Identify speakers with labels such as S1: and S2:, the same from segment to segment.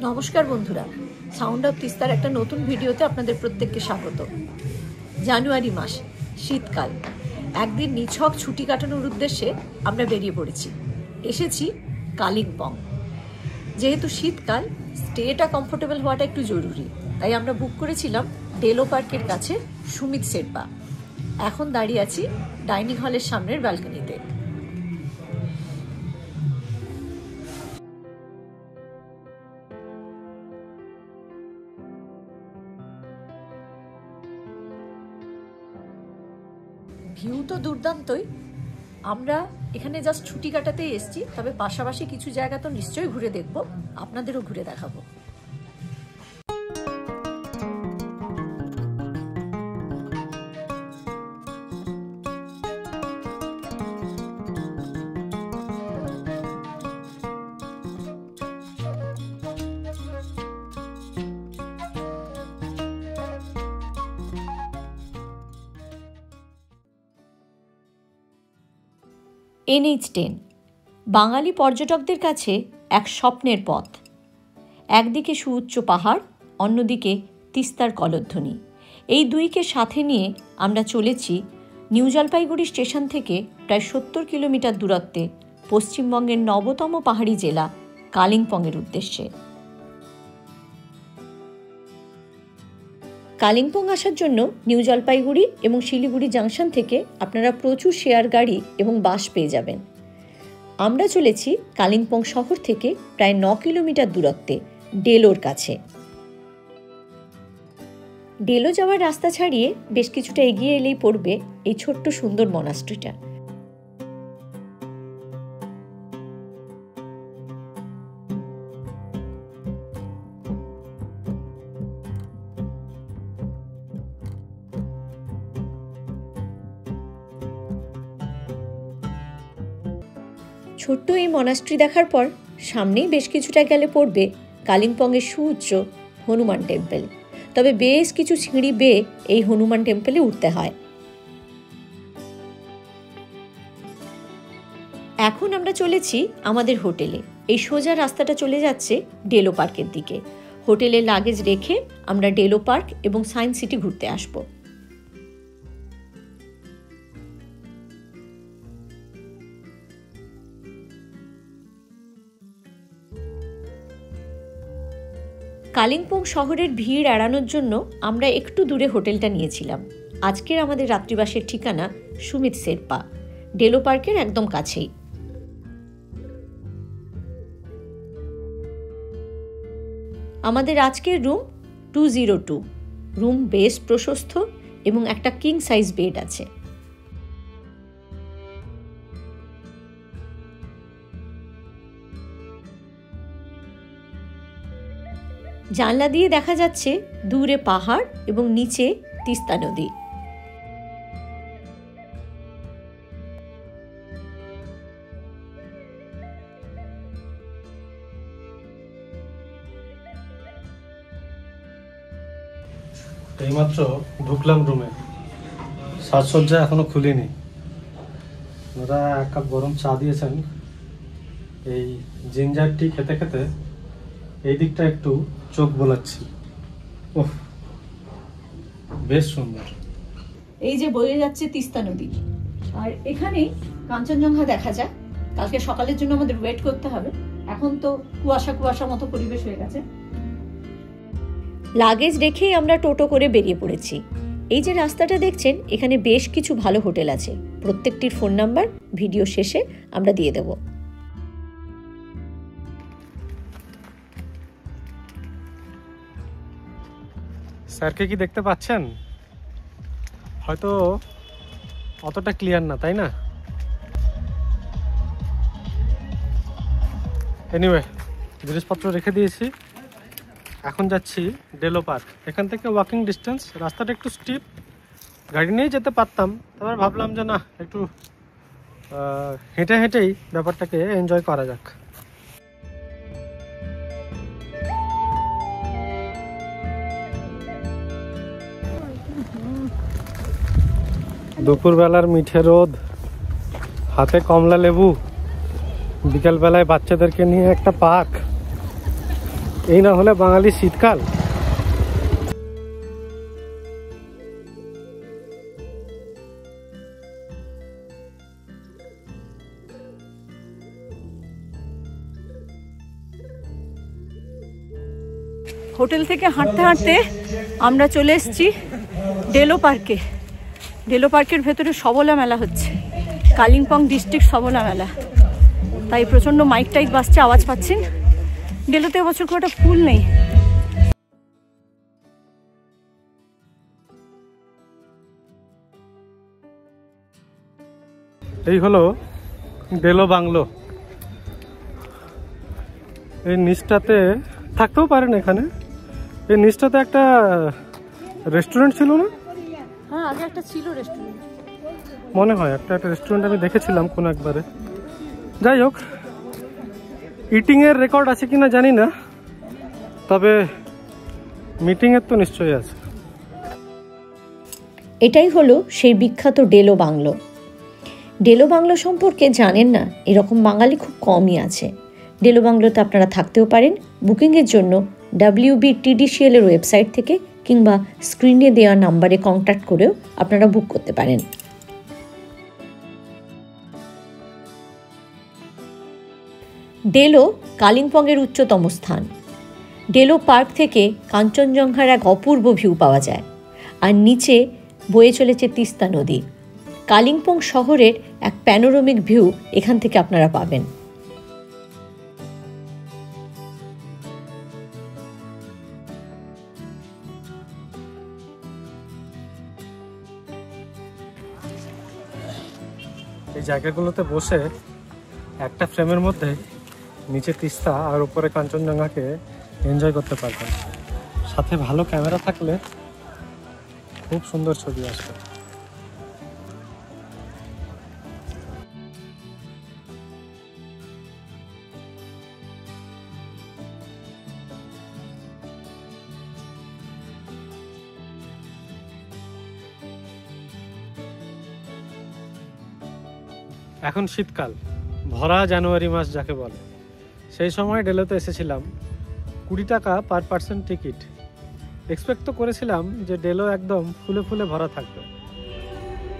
S1: নমস্কার বন্ধুরা, sound of তিস্তার একটা নতুন ভিডিওতে আপনাদের প্রত্যেককে স্বাগত। জানুয়ারি মাস, শীতকাল। একদিন নিছক ছুটি কাটানোর উদ্দেশ্যে আমরা বেরিয়ে পড়েছি। এসেছি কালিম্পং। যেহেতু শীতকাল, স্টেটা কমফোর্টেবল হওয়াটা একটু জরুরি, তাই আমরা বুক করেছিলাম ডেলো পার্কের কাছে সুমিত শেরপা। এখন দাঁড়িয়ে আছি ডাইনিং হলের সামনের ব্যালকনিতে। ভিউ তো দুর্দান্তই। আমরা এখানে জাস্ট ছুটি কাটাতেই এসেছি, তবে পাশাপাশি কিছু জায়গা তো নিশ্চয়ই ঘুরে দেখব, আপনাদেরও ঘুরে দেখাবো। NH10 বাঙালি পর্যটকদের কাছে এক স্বপ্নের পথ। একদিকে সুউচ্চ পাহাড়, অন্যদিকে তিস্তার কলধ্বনি। এই দুইকে সাথে নিয়ে আমরা চলেছি নিউ জলপাইগুড়ি স্টেশন থেকে প্রায় 70 কিলোমিটার দূরত্বে পশ্চিমবঙ্গের নবতম পাহাড়ি জেলা কালিম্পংয়ের উদ্দেশ্যে। কালিম্পং আসার জন্য নিউ জলপাইগুড়ি এবং শিলিগুড়ি জাংশন থেকে আপনারা প্রচুর শেয়ার গাড়ি এবং বাস পেয়ে যাবেন। আমরা চলেছি কালিম্পং শহর থেকে প্রায় 9 কিলোমিটার দূরত্বে ডেলোর কাছে। ডেলো যাওয়ার রাস্তা ছাড়িয়ে বেশ কিছুটা এগিয়ে এলেই পড়বে এই ছোট্ট সুন্দর মনাস্ট্রিটা। ছোট্ট এই মনাস্ট্রি দেখার পর সামনেই বেশ কিছুটা গেলে পড়বে কালিম্পংয়ের সুউচ্চ হনুমান টেম্পল। তবে বেশ কিছু সিঁড়ি বেয়ে এই হনুমান টেম্পলে উঠতে হয়। এখন আমরা চলেছি আমাদের হোটেলে। এই সোজা রাস্তাটা চলে যাচ্ছে ডেলো পার্কের দিকে। হোটেলে লাগেজ রেখে আমরা ডেলো পার্ক এবং সায়েন্স সিটি ঘুরতে আসবো। কালিম্পং শহরের ভিড় এড়ানোর জন্য আমরা একটু দূরে হোটেলটা নিয়েছিলাম। আজকের আমাদের রাত্রিবাসের ঠিকানা সুমিত শেরপা, ডেলো পার্কের একদম কাছেই। আমাদের আজকের রুম 202। রুম বেশ প্রশস্ত এবং একটা কিং সাইজ বেড আছে। জানলা দিয়ে দেখা যাচ্ছে দূরে পাহাড় এবং নিচে তিস্তা নদী।
S2: এইমাত্র ঢুকলাম রুমে, সাজসজ্জা এখনো খুলিনি। ওরা 1 কাপ গরম চা দিয়েছেন। এই জিঞ্জার টি খেতে খেতে এই দিকটা একটু চোখ বোলাচ্ছি। ওহ, বেশ সুন্দর।
S1: এই যে বয়ে যাচ্ছে তিস্তা নদী, আর এখানেই কাঞ্চনজঙ্ঘা দেখা যায়। কালকে সকালের জন্য আমাদের ওয়েট করতে হবে। এখন তো কুয়াশা কুয়াশা মতো পরিবেশ হয়ে গেছে। লাগেজ রেখেই আমরা টোটো করে বেরিয়ে পড়েছি। এই যে রাস্তাটা দেখছেন, এখানে বেশ কিছু ভালো হোটেল আছে। প্রত্যেকটির ফোন নাম্বার ভিডিও শেষে আমরা দিয়ে দেব।
S2: স্যারকে কি দেখতে পাচ্ছেন? হয়তো অতটা ক্লিয়ার না, তাই না? এনিওয়ে, জিনিসপত্র রেখে দিয়েছি। এখন যাচ্ছি ডেলো পার্ক। এখান থেকে ওয়াকিং ডিস্টেন্স। রাস্তাটা একটু স্টিপ, গাড়ি নিয়েই যেতে পারতাম, তারপর ভাবলাম যে না, একটু হেঁটে হেঁটেই ব্যাপারটাকে এনজয় করা যাক। দুপুরবেলার মিঠে রোদ, হাতে কমলা লেবু, বিকেলবেলায় বাচ্চাদেরকে নিয়ে একটা পার্ক, এই না হলে বাঙালি শীতকাল।
S1: হোটেল থেকে হাঁটতে হাঁটতে আমরা চলে এসেছি ডেলো পার্কে। ডেলো পার্কের ভেতরে সবলা মেলা হচ্ছে, কালিম্পং ডিস্ট্রিক্ট সবলা মেলা। তাই প্রচণ্ড মাইক টাইক বাজছে, আওয়াজ পাচ্ছেন। ডেলোতে এবছর খুব একটা ফুল নেই।
S2: এই হলো ডেলো বাংলো। এই নিচটাতে থাকতেও পারেন এখানে। এই নিচটাতে একটা রেস্টুরেন্ট ছিল না?
S1: হ্যাঁ, আগে একটা ছিল রেস্টুরেন্ট,
S2: মনে হয় একটা রেস্টুরেন্ট আমি দেখেছিলাম কোন একবারে। যাই হোক, ইটিং এর রেকর্ড আছে কিনা জানি না, তবে মিটিং এর তো নিশ্চয়ই আছে।
S1: এটাই হলো সেই বিখ্যাত ডেলো বাংলো। ডেলো বাংলো সম্পর্কে জানেন না এরকম বাঙালি খুব কমই আছে। ডেলো বাংলোতে আপনারা থাকতেও পারেন। বুকিংয়ের জন্য WBTDCL এর ওয়েবসাইট থেকে কিংবা স্ক্রিনে দেওয়া নাম্বারে কন্ট্যাক্ট করেও আপনারা বুক করতে পারেন। ডেলো কালিম্পংয়ের উচ্চতম স্থান। ডেলো পার্ক থেকে কাঞ্চনজঙ্ঘার এক অপূর্ব ভিউ পাওয়া যায়, আর নিচে বয়ে চলেছে তিস্তা নদী। কালিম্পং শহরের এক প্যানোরামিক ভিউ এখান থেকে আপনারা পাবেন।
S2: এই জায়গাগুলোতে বসে একটা ফ্রেমের মধ্যে নিচে তিস্তা আর উপরে কাঞ্চনজঙ্ঘাকে এনজয় করতে পারবেন। সাথে ভালো ক্যামেরা থাকলে খুব সুন্দর ছবি আসবে। এখন শীতকাল, ভরা জানুয়ারি মাস যাকে বলে। সেই সময় ডেলোতে এসেছিলাম। 20 টাকা পার পার্সন টিকিট। এক্সপেক্ট তো করেছিলাম যে ডেলো একদম ফুলে ফুলে ভরা থাকবে,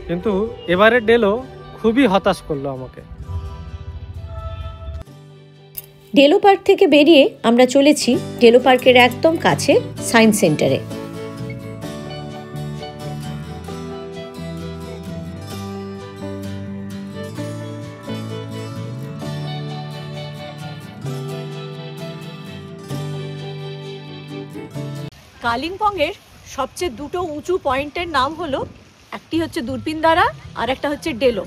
S2: কিন্তু এবারে ডেলো খুবই হতাশ করলো আমাকে।
S1: ডেলো পার্ক থেকে বেরিয়ে আমরা চলেছি ডেলো পার্কের একদম কাছে সায়েন্স সেন্টারে। কালিম্পংয়ের সবচেয়ে দুটো উঁচু পয়েন্টের নাম হলো, একটি হচ্ছে দূরপিনদারা আর একটা হচ্ছে ডেলো।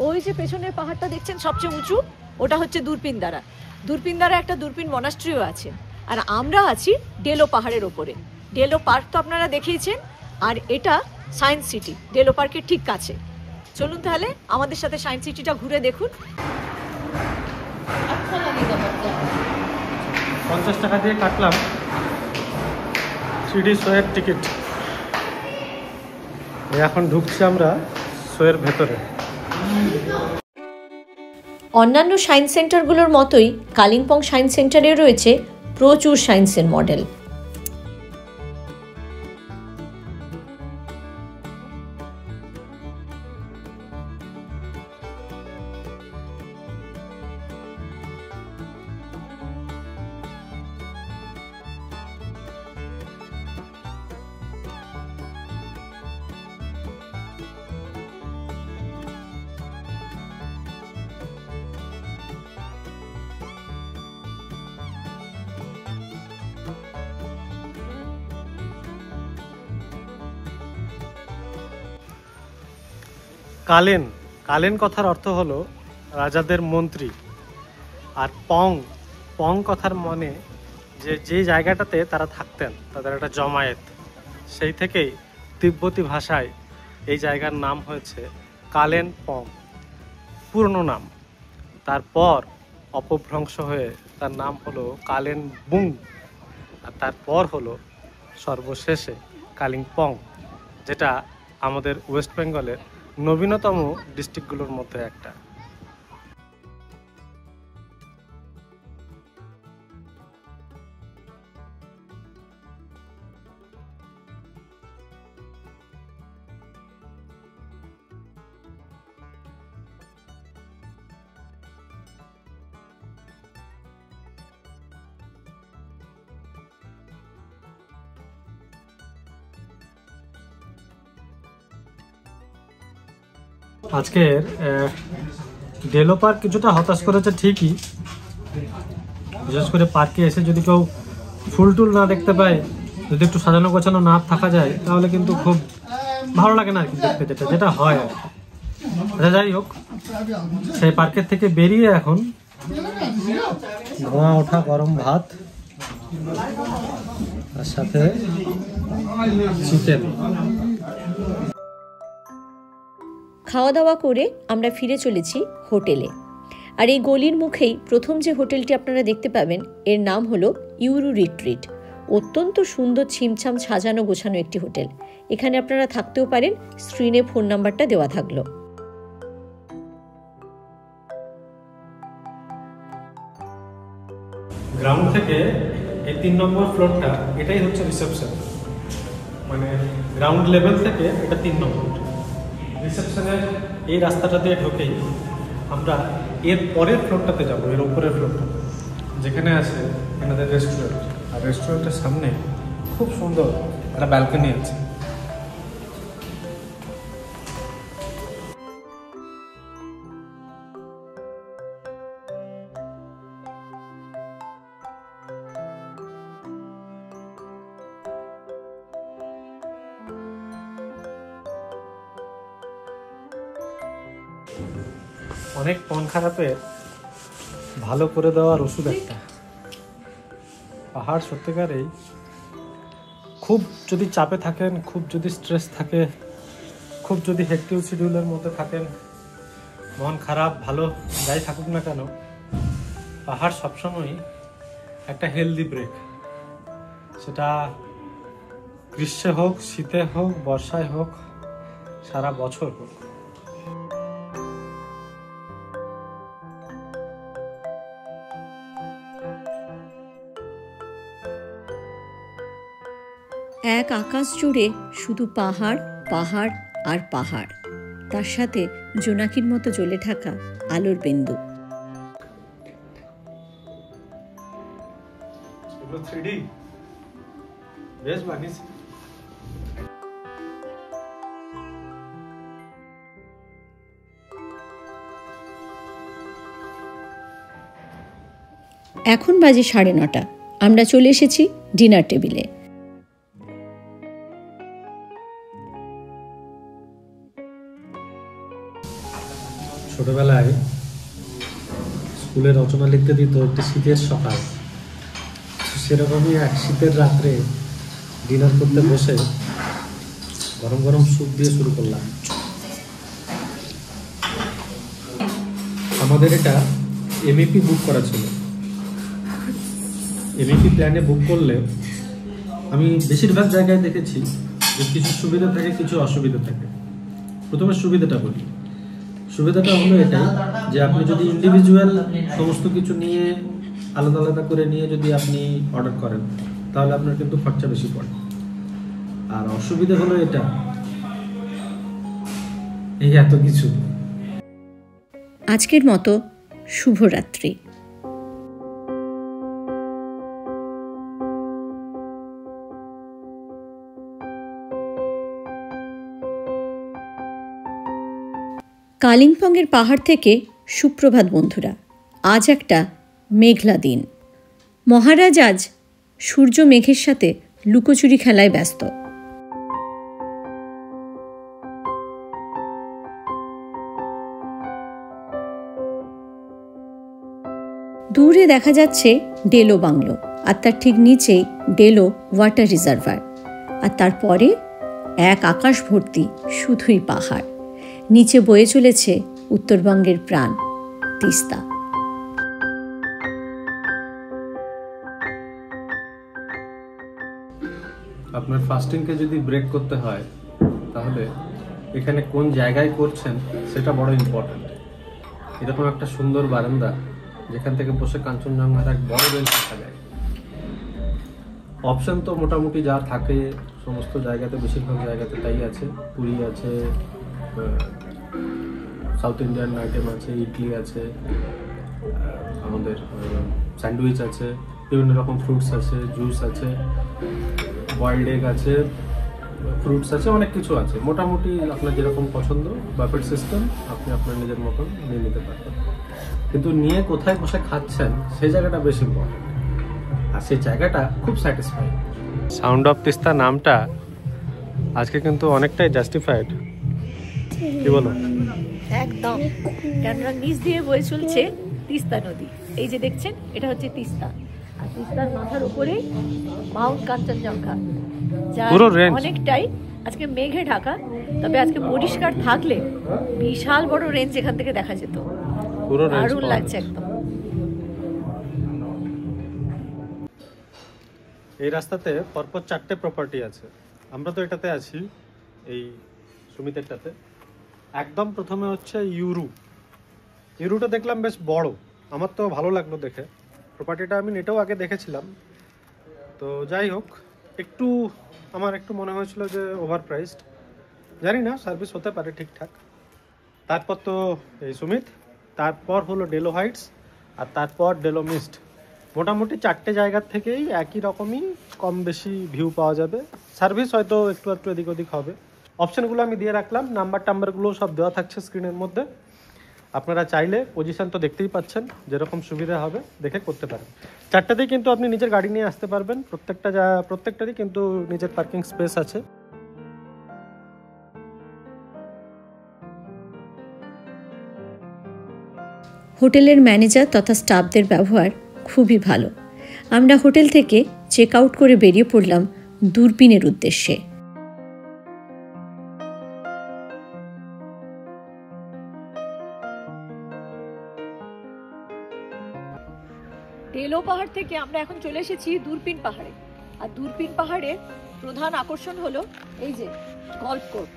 S1: ওই যে পেছনের পাহাড়টা দেখছেন সবচেয়ে উঁচু, ওটা হচ্ছে দূরপিনদারা। দূরপিনদারা একটা দূরপিন মনাস্ট্রিও আছে। আর আমরা আছি ডেলো পাহাড়ের ওপরে। ডেলো পার্ক তো আপনারা দেখিয়েছেন, আর এটা সায়েন্স সিটি ডেলো পার্কের ঠিক কাছে। চলুন তাহলে আমাদের সাথে সায়েন্স সিটিটা ঘুরে দেখুন।
S2: 50 টাকা দিয়ে কাটলাম 3D শোয়ের টিকিট। এখন ঢুকছি আমরা শোয়ের ভেতরে।
S1: অন্যান্য সায়েন্স সেন্টারগুলোর মতোই কালিম্পং সায়েন্স সেন্টারে রয়েছে প্রচুর সায়েন্সের মডেল।
S2: কালেন, কালেন কথার অর্থ হলো রাজাদের মন্ত্রী। আর পং, পং কথার মানে যে জায়গাটাতে তারা থাকতেন, তাদের একটা জমায়েত, সেই থেকেই তিব্বতী ভাষায় এই জায়গার নাম হয়েছে কালেন পং, পুরনো নাম। তারপর অপভ্রংশ হয়ে তার নাম হলো কালেন বুং, আর তারপর হলো সর্বশেষে কালিম্পং, যেটা আমাদের ওয়েস্ট বেঙ্গলের নবীনতম ডিস্ট্রিক্টগুলোর মধ্যে একটা। আজকের ডেলো পার্ক কিছুটা হতাশ করেছে ঠিকই, বিশেষ করে পার্কে এসে যদি কেউ ফুল টুল না দেখতে পায়, যদি একটু সাজানো গোছানো না থাকা যায়, তাহলে কিন্তু খুব ভালো লাগে না আর কি দেখতে, যেটা হয় আর কি। আচ্ছা যাই হোক, সেই পার্কের থেকে বেরিয়ে এখন ধোঁয়া ওঠা গরম ভাত আর সাথে চিকেন।
S1: খাওয়া দাওয়া করে আমরা ফিরে চলেছি হোটেলে। আর এই গলির মুখেই প্রথম যে হোটেলটি আপনারা দেখতে পাবেন, এর নাম হলো ইউরু রিট্রিট। অত্যন্ত সুন্দর ছিমছাম সাজানো গোছানো একটি হোটেল। এখানে আপনারা থাকতেও পারেন, স্ক্রিনে ফোন নাম্বারটা দেওয়া থাকলো।
S2: গ্রাউন্ড থেকে এই 3 নম্বর ফ্লোরটা, এটাই হচ্ছে রিসেপশন, মানে গ্রাউন্ড লেভেল থেকে এটা 3 নম্বর। রিসেপশনের এই রাস্তাটা দিয়ে ঢোকেই আমরা এর পরের ফ্লোরটাতে যাবো, এর উপরের ফ্লোরটা যেখানে আছে এনাদের রেস্টুরেন্ট। আর রেস্টুরেন্টের সামনে খুব সুন্দর একটা ব্যালকনি আছে। অনেক মন খারাপের ভালো করে দেওয়ার ওষুধ একটা। পাহাড় সত্যিকারেই খুব যদি চাপে থাকেন, খুব যদি স্ট্রেস থাকে, খুব যদি হেক্টিক শিডিউলের মধ্যে থাকেন, মন খারাপ ভালো যাই থাকুক না কেন, পাহাড় সবসময় একটা হেলদি ব্রেক। সেটা গ্রীষ্মে হোক, শীতে হোক, বর্ষায় হোক, সারা বছর হোক।
S1: এক আকাশ জুড়ে শুধু পাহাড় পাহাড় আর পাহাড়, তার সাথে জোনাকির মতো জ্বলে থাকা আলোর বিন্দু। এখন বাজে 9:30। আমরা চলে এসেছি ডিনার টেবিলে।
S2: ছোটবেলায় স্কুলে রচনা লিখতে দিত একটি শীতের সকাল, সেরকমই এক শীতের রাত্রে ডিনার করতে বসে গরম গরম স্যুপ দিয়ে শুরু করলাম। আমাদের এটা এমইপি বুক করা ছিল। এমইপি প্ল্যানে বুক করলে আমি বেশিরভাগ জায়গায় দেখেছি যে কিছু সুবিধা থাকে, কিছু অসুবিধা থাকে। প্রথমে সুবিধাটা বলি। সুবিধাটা হলো এটাই যে আপনি যদি ইন্ডিভিজুয়াল সমস্ত কিছু নিয়ে আলাদা আলাদা করে নিয়ে যদি আপনি অর্ডার করেন, তাহলে আপনার কিন্তু খরচা বেশি পড়ে। আর অসুবিধা হলো এটা, এই এত কিছু।
S1: আজকের মতো শুভরাত্রি। কালিম্পংয়ের পাহাড় থেকে সুপ্রভাত বন্ধুরা। আজ একটা মেঘলা দিন। মহারাজ আজ সূর্য মেঘের সাথে লুকোচুরি খেলায় ব্যস্ত। দূরে দেখা যাচ্ছে ডেলো বাংলো, আর তার ঠিক নিচেই ডেলো ওয়াটার রিজার্ভার। আর তারপরে এক আকাশ ভর্তি শুধুই পাহাড়। নিচে বয়ে চলেছে উত্তরবঙ্গের প্রাণ তিস্তা।
S2: আপনার ফাস্টিংকে যদি ব্রেক করতে হয়, তাহলে এখানে কোন জায়গায় করছেন সেটা বড় ইম্পর্টেন্ট। এরকম একটা সুন্দর বারান্দা, যেখান থেকে বসে কাঞ্চনজঙ্ঘার এক বড় বেঞ্চ দেখা যায়। অপশন তো মোটামুটি যা থাকে সমস্ত জায়গাতে, বেশিরভাগ জায়গাতে তাই আছে। পুরি আছে, সাউথ ইন্ডিয়ান আইটেম আছে, ইডলি আছে, আমাদের স্যান্ডউইচ আছে, বিভিন্ন রকম ফ্রুটস আছে, জুস আছে, বয়েলড এগ আছে, ফ্রুটস আছে, অনেক কিছু আছে। মোটামুটি আপনার যেরকম পছন্দ বাফেট সিস্টেম, আপনি আপনার নিজের মতন নিয়ে নিতে পারবেন। কিন্তু নিয়ে কোথায় বসে খাচ্ছেন সেই জায়গাটা বেশি ইম্পর্টেন্ট, আর সেই জায়গাটা খুব স্যাটিসফাইং। সাউন্ড অফ তিস্তা নামটা আজকে কিন্তু অনেকটাই জাস্টিফাইড, কি বলো?
S1: একদম, কেননা নিচ দিয়ে বয়ে চলছে তিস্তা নদী। এই যে দেখছেন, এটা হচ্ছে তিস্তা, আর তিস্তার মাথার উপরে মাউন্ট কাঞ্চনজঙ্ঘা, যা অনেকটাই আজকে মেঘে ঢাকা। তবে আজকে পরিষ্কার থাকলে বিশাল বড় রেঞ্জ এখান থেকে দেখা যেত, দারুণ লাগছে একদম।
S2: এই রাস্তাতে পরপর 4টে প্রপার্টি আছে, আমরা তো এটাতে আছি, এই সুমিতেরটাতে। একদম প্রথমে হচ্ছে ইউরুটা দেখলাম বেশ বড়, আমার তো ভালো লাগলো দেখে। প্রপার্টিটা আমি নেটেও আগে দেখেছিলাম, তো যাই হোক, আমার একটু মনে হয়েছিল যে ওভার প্রাইসড, জানি না, সার্ভিস হতে পারে ঠিকঠাক। তারপর তো এই সুমিত, তারপর হলো ডেলো হাইটস, আর তারপর ডেলো মিস্ট। মোটামুটি 4টে জায়গার থেকেই একই রকমই কম বেশি ভিউ পাওয়া যাবে। সার্ভিস হয়তো একটু এদিক ওদিক হবে। অপশানগুলো আমি দিয়ে রাখলাম, নাম্বারগুলো সব দেওয়া থাকছে স্ক্রিনের মধ্যে। আপনারা চাইলে পজিশন তো দেখতেই পাচ্ছেন, যেরকম সুবিধা হবে দেখে করতে পারেন। 4টাতেই কিন্তু আপনি নিজের গাড়ি নিয়ে আসতে পারবেন, প্রত্যেকটারই কিন্তু নিজের পার্কিং স্পেস আছে।
S1: হোটেলের ম্যানেজার তথা স্টাফদের ব্যবহার খুবই ভালো। আমরা হোটেল থেকে চেক আউট করে বেরিয়ে পড়লাম দূরবীনের উদ্দেশ্যে। ডেলো পাহাড় থেকে আমরা এখন চলে এসেছি দূরবীন পাহাড়ে। আর দূরবীন পাহাড়ের প্রধান আকর্ষণ হলো এই যে গল্ফ কোর্স।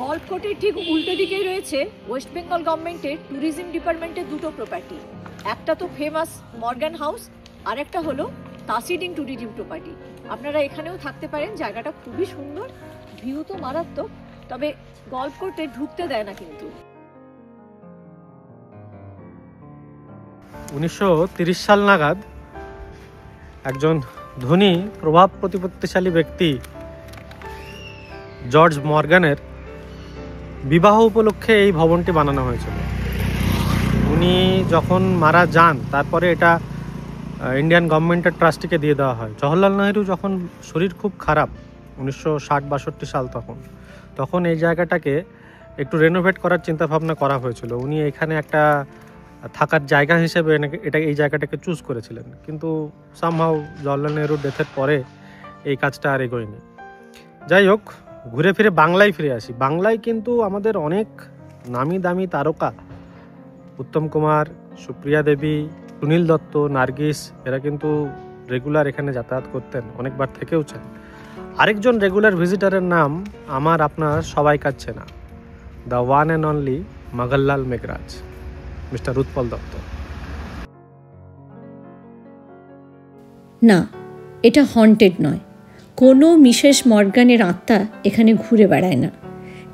S1: গল্ফ কোর্টের ঠিক উল্টো দিকেই রয়েছে ওয়েস্ট বেঙ্গল গভর্নমেন্টের ট্যুরিজম ডিপার্টমেন্টের 2টো প্রপার্টি। একটা তো ফেমাস মর্গান হাউস, আর একটা হলো তাসিডিং ট্যুরিজম প্রপার্টি। আপনারা এখানেও থাকতে পারেন, জায়গাটা খুবই সুন্দর, ভিউ তো মারাত্মক। তবে গল্ফ কোর্টে ঢুকতে দেয় না কিন্তু।
S2: 1930 সাল নাগাদ একজন ধনী প্রভাব প্রতিপত্তিশালী ব্যক্তি জর্জ মর্গানের বিবাহ উপলক্ষে এই ভবনটি বানানো হয়েছিল। উনি যখন মারা যান, তারপরে এটা ইন্ডিয়ান গভর্নমেন্টের ট্রাস্টিকে দিয়ে দেওয়া হয়। জওহরলাল নেহরু যখন শরীর খুব খারাপ, 1960-62 সাল, তখন এই জায়গাটাকে একটু রেনোভেট করার চিন্তাভাবনা করা হয়েছিল। উনি এখানে একটা থাকার জায়গা হিসেবে এই জায়গাটাকে চুজ করেছিলেন, কিন্তু সামহাউ জওহরলাল নেহরুর ডেথের পরে এই কাজটা আর এগোয়নি। যাই হোক, ঘুরে ফিরে বাংলায় ফিরে আসি। বাংলায় কিন্তু আমাদের অনেক নামি দামি তারকা, উত্তম কুমার, সুপ্রিয়া দেবী, সুনীল দত্ত, নার্গিস, এরা কিন্তু রেগুলার এখানে যাতায়াত করতেন, অনেকবার থেকেওছেন। আরেকজন রেগুলার ভিজিটারের নাম আমার আপনার সবাই কাছে না, the one and only Maganlal Meghraj, mister Utpal Dutta.
S1: না, এটা হন্টেড নয়। কোনো মিসেস মর্গানের আত্মা এখানে ঘুরে বেড়ায় না।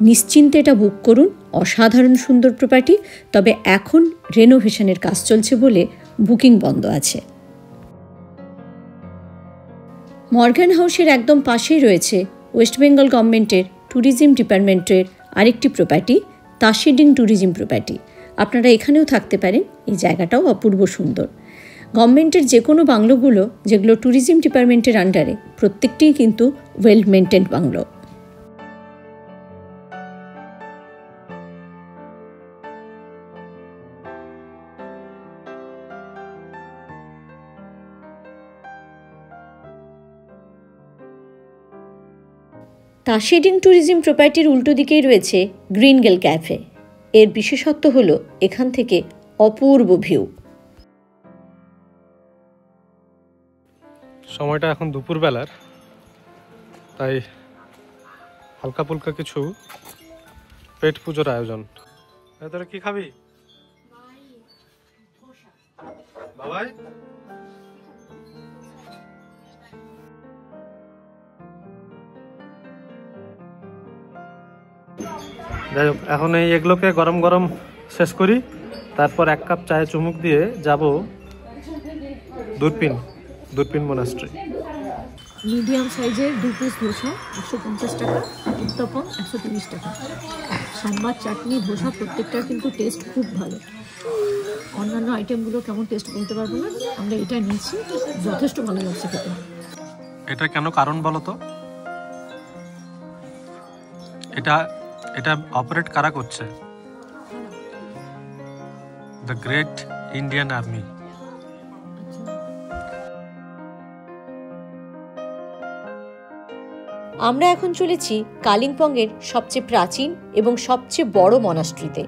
S1: নিশ্চিন্তে এটা বুক করুন, অসাধারণ সুন্দর প্রপার্টি। তবে এখন রেনোভেশনের কাজ চলছে বলে বুকিং বন্ধ আছে। মর্গান হাউসের একদম পাশেই রয়েছে ওয়েস্ট বেঙ্গল গভর্নমেন্টের ট্যুরিজম ডিপার্টমেন্টের আরেকটি প্রপার্টি, তাসিডিং ট্যুরিজম প্রপার্টি। আপনারা এখানেও থাকতে পারেন, এই জায়গাটাও অপূর্ব সুন্দর। গভর্নমেন্টের যে কোনো বাংলোগুলো যেগুলো ট্যুরিজম ডিপার্টমেন্টের আন্ডারে, প্রত্যেকটিই কিন্তু well maintained bungalow. Tashiding tourism প্রপার্টির উল্টো দিকেই রয়েছে গ্রিন গেল ক্যাফে। এর বিশেষত্ব হলো এখান থেকে অপূর্ব ভিউ।
S2: সময়টা এখন দুপুরবেলার, তাই হালকা ফুলকা কিছু পেট পুজোর আয়োজন। তোরা কি খাবি? সবাই যাই হোক, এখন এগুলোকে গরম গরম শেষ করি, তারপর 1 কাপ চায়ে চুমুক দিয়ে যাব দূরপিন মনাস্ট্রি।
S1: মিডিয়াম সাইজের 2 পিস ধোসা 150 টাকা, উত্তপম 130 টাকা। সাম্বার, চাটনি, ধোসা প্রত্যেকটার কিন্তু টেস্ট খুব ভালো। অন্যান্য আইটেমগুলো কেমন টেস্ট বলতে পারবো না, আমরা এটা নিয়েছি, যথেষ্ট ভালো লাগছে খেতে।
S2: এটা কেন কারণ বলো তো? এটা অপারেট কারা করছে? The great Indian army.
S1: আমরা এখন চলেছি কালিম্পংয়ের সবচেয়ে প্রাচীন এবং সবচেয়ে বড় মনাস্ট্রিতে,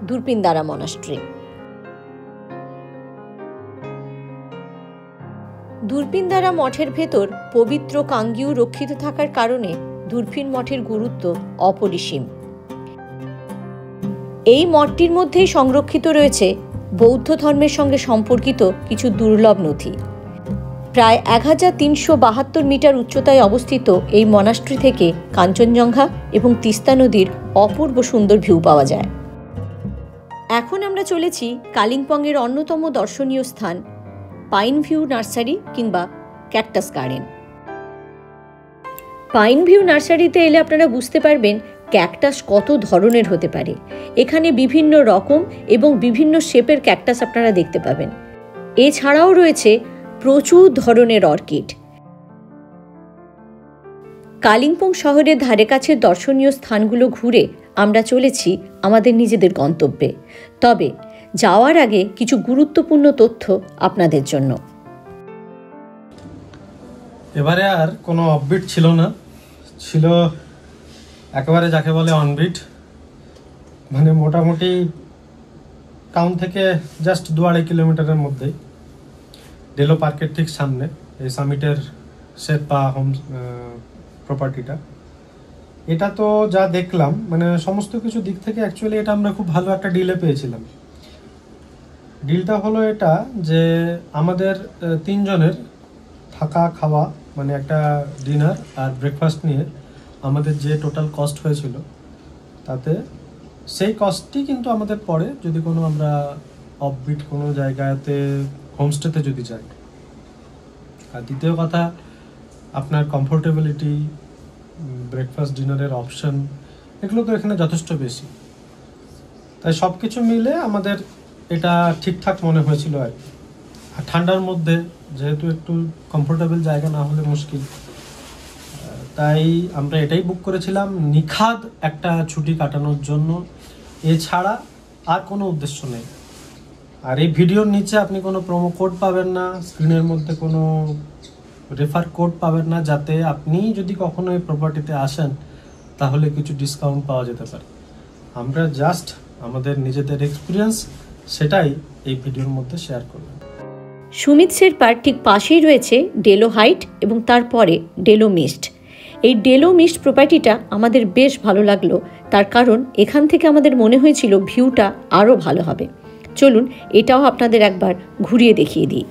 S1: দুরপিনদারা মনাস্ট্রি। দুরপিনদারা মঠের ভেতর পবিত্র কাঙ্গিউ রক্ষিত থাকার কারণে দুরপিন মঠের গুরুত্ব অপরিসীম। এই মঠটির মধ্যেই সংরক্ষিত রয়েছে বৌদ্ধ ধর্মের সঙ্গে সম্পর্কিত কিছু দুর্লভ নথি। প্রায় 1372 মিটার উচ্চতায় অবস্থিত এই মনাস্ট্রি থেকে কাঞ্চনজঙ্ঘা এবং তিস্তা নদীর অপূর্ব সুন্দর ভিউ পাওয়া যায়। এখন আমরা চলেছি কালিম্পংয়ের অন্যতম দর্শনীয় স্থান পাইন ভিউ নার্সারি কিংবা ক্যাকটাস গার্ডেন। পাইন ভিউ নার্সারিতে এলে আপনারা বুঝতে পারবেন ক্যাকটাস কত ধরনের হতে পারে। এখানে বিভিন্ন রকম এবং বিভিন্ন শেপের ক্যাকটাস আপনারা দেখতে পাবেন। এছাড়াও রয়েছে প্রচুর ধরনের অর্কিড। কালিম্পং শহরের ধারে কাছে দর্শনীয় স্থানগুলো ঘুরে আমরা চলেছি আমাদের নিজেদের গন্তব্যে। তবে যাওয়ার আগে কিছু গুরুত্বপূর্ণ তথ্য আপনাদের জন্য।
S2: এবারে আর কোনো অফবিট ছিল না, ছিল একেবারে যাকে বলে অনবিট। মানে মোটামুটি টাউন থেকে জাস্ট 2-2.5 কিলোমিটারের মধ্যেই ডেলো পার্কের ঠিক সামনে এই সামিটের শেরপা হোম প্রপার্টিটা। এটা তো যা দেখলাম, মানে সমস্ত কিছু দিক থেকে অ্যাকচুয়ালি এটা আমরা খুব ভালো একটা ডিলে পেয়েছিলাম। ডিলটা হলো এটা যে আমাদের 3 জনের থাকা খাওয়া, মানে একটা ডিনার আর ব্রেকফাস্ট নিয়ে আমাদের যে টোটাল কস্ট হয়েছিল, তাতে সেই কস্টটি কিন্তু আমাদের পরে যদি কোনো আমরা অফবিট কোনো জায়গাতে হোমস্টেতে যদি যাই। আর দ্বিতীয় কথা, আপনার কমফোর্টেবিলিটি, ব্রেকফাস্ট ডিনারের অপশন, এগুলো তো এখানে যথেষ্ট বেশি। তাই সব কিছু মিলে আমাদের এটা ঠিকঠাক মনে হয়েছিল আর কি। আর ঠান্ডার মধ্যে যেহেতু একটু কমফোর্টেবল জায়গা না হলে মুশকিল, তাই আমরা এটাই বুক করেছিলাম নিখাদ একটা ছুটি কাটানোর জন্য। এছাড়া আর কোনো উদ্দেশ্য নেই। আর এই ভিডিওর নিচে আপনি কোনো প্রোমো কোড পাবেন না, স্ক্রিনের মধ্যে কোনো রেফার কোড পাবেন না, যাতে আপনি যদি কখনো এই প্রপার্টিতে আসেন তাহলে কিছু ডিসকাউন্ট পাওয়া যেতে পারে। আমরা জাস্ট আমাদের নিজেদের এক্সপিরিয়েন্স সেটাই এই ভিডিওর মধ্যে শেয়ার করলাম।
S1: সুমিত শেরপার ঠিক পাশেই রয়েছে ডেলো হাইট এবং তারপরে ডেলো মিস্ট। এই ডেলো মিস্ট প্রপার্টিটা আমাদের বেশ ভালো লাগলো, তার কারণ এখান থেকে আমাদের মনে হয়েছিল ভিউটা আরও ভালো হবে। চলুন এটাও আপনাদের একবার ঘুরিয়ে দেখিয়ে দিই।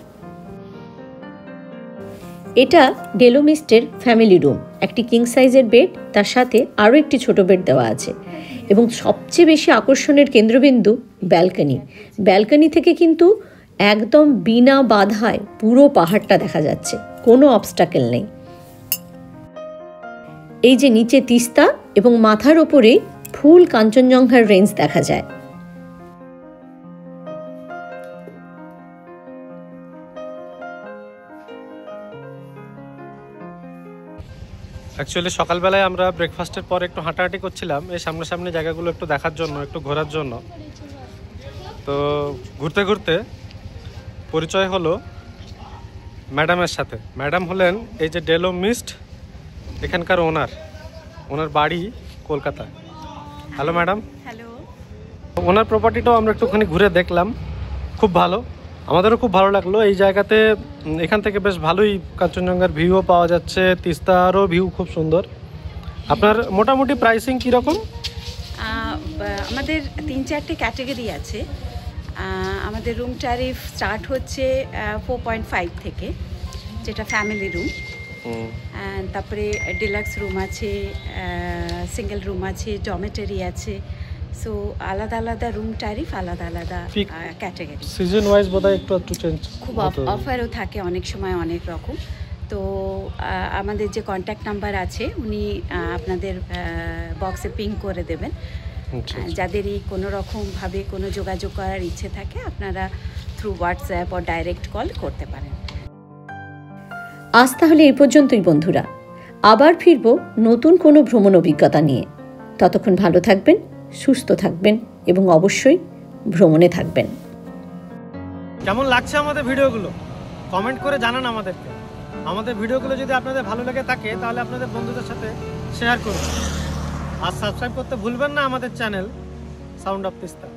S1: এটা ডেলো মিস্টের ফ্যামিলি রুম। একটি কিং সাইজের বেড, তার সাথে আরও একটি ছোট বেড দেওয়া আছে। এবং সবচেয়ে বেশি আকর্ষণের কেন্দ্রবিন্দু ব্যালকনি। ব্যালকনি থেকে কিন্তু একদম বিনা বাধায় পুরো পাহাড়টা দেখা যাচ্ছে, কোনো অবস্টাকেল নেই। এই যে নিচে তিস্তা এবং মাথার ওপরে ফুল কাঞ্চনজঙ্ঘার রেঞ্জ দেখা যায়।
S2: অ্যাকচুয়ালি সকালবেলায় আমরা ব্রেকফাস্টের পর একটু হাঁটাহাঁটি করছিলাম এই সামনাসামনি জায়গাগুলো একটু দেখার জন্য, একটু ঘোরার জন্য। তো ঘুরতে ঘুরতে পরিচয় হলো ম্যাডামের সাথে। ম্যাডাম হলেন এই যে ডেলো মিস্ট এখানকার ওনার বাড়ি কলকাতায়। Hello madam.
S3: হ্যালো।
S2: ওনার প্রপার্টিটাও আমরা একটুখানি ঘুরে দেখলাম, খুব ভালো, আমাদেরও খুব ভালো লাগলো। এই জায়গাতে এখান থেকে বেশ ভালোই কাঞ্চনজঙ্ঘার ভিউও পাওয়া যাচ্ছে, তিস্তারও ভিউ খুব সুন্দর। আপনার মোটামুটি প্রাইসিং কীরকম?
S3: আমাদের 3-4টে ক্যাটাগরি আছে। আমাদের রুম ট্যারিফ স্টার্ট হচ্ছে 4.5 থেকে, যেটা ফ্যামিলি রুম। তারপরে ডিলাক্স রুম আছে, সিঙ্গেল রুম আছে, ডরমেটরি আছে। সো আলাদা আলাদা রুম ট্যারিফ, আলাদা আলাদা ক্যাটাগরি।
S2: সিজন ওয়াইজ বোধহয় একটু চেঞ্জ,
S3: খুব অফারও থাকে অনেক সময় অনেক রকম। তো আমাদের যে কন্ট্যাক্ট নাম্বার আছে উনি আপনাদের বক্সে পিং করে দেবেন। যাদেরই কোনো রকমভাবে কোনো যোগাযোগ করার ইচ্ছে থাকে আপনারা থ্রু হোয়াটসঅ্যাপ ও ডাইরেক্ট কল করতে পারেন।
S1: আজ তাহলে এই পর্যন্তই বন্ধুরা, আবার ফিরব নতুন কোনো ভ্রমণ অভিজ্ঞতা নিয়ে। ততক্ষণ ভালো থাকবেন, সুস্থ থাকবেন এবং অবশ্যই ভ্রমণে থাকবেন।
S2: কেমন লাগছে আমাদের ভিডিওগুলো কমেন্ট করে জানান আমাদেরকে। আমাদের ভিডিওগুলো যদি আপনাদের ভালো লেগে থাকে তাহলে আপনাদের বন্ধুদের সাথে শেয়ার করুন। আর সাবস্ক্রাইব করতে ভুলবেন না আমাদের চ্যানেল সাউন্ড অফ তিস্তা।